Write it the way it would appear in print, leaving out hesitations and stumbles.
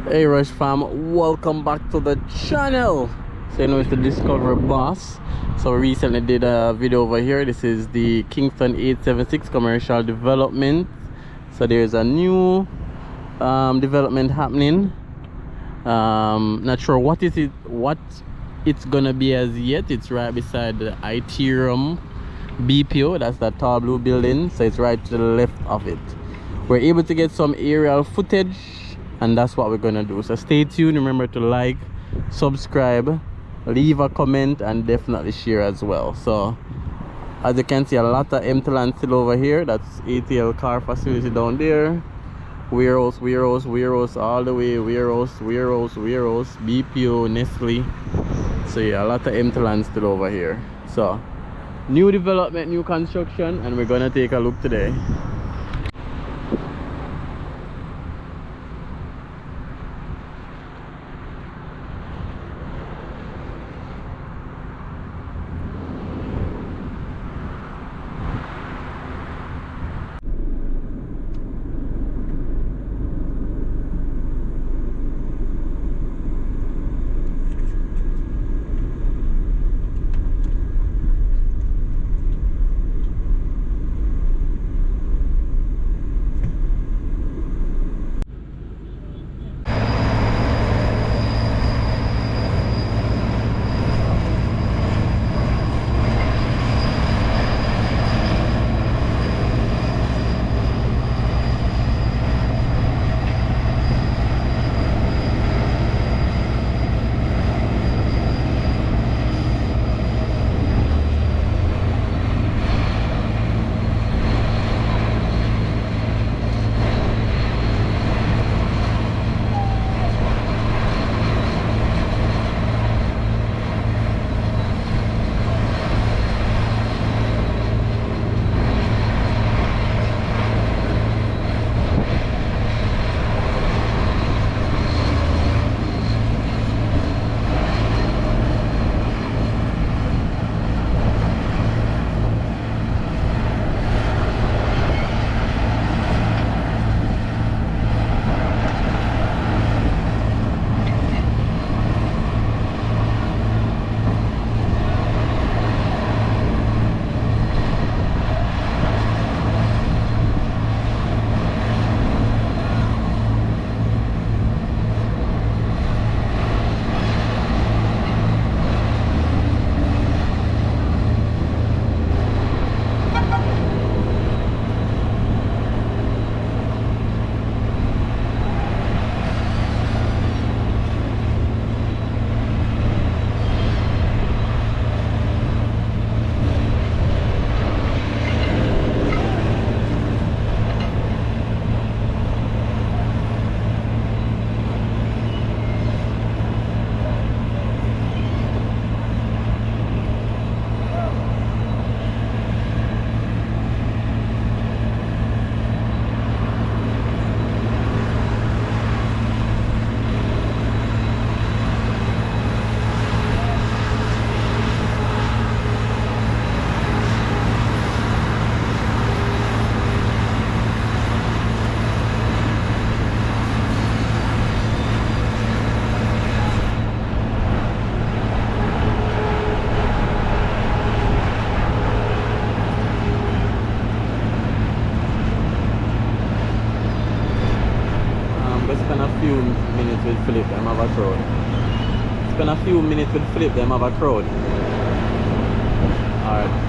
Hey Rush fam, welcome back to the channel. So you know it's the Discovery Boss. So we recently did a video over here. This is the Kingston 876 commercial development. So there's a new development happening. Not sure what it's gonna be as yet. It's right beside the Iterum BPO. That's that tall blue building. So it's right to the left of it. We're able to get some aerial footage, and that's what we're gonna do. So stay tuned. Remember to like, subscribe, leave a comment, and definitely share as well. So as you can see, a lot of empty land still over here. That's ATL car facility down there. Warehouse all the way, warehouse, BPO, Nestle. So yeah, a lot of empty land still over here. So new development, new construction, and we're gonna take a look today. Spend a few minutes with Philip, them have a crowd. Spend a few minutes with Philip, them have a crowd. Alright.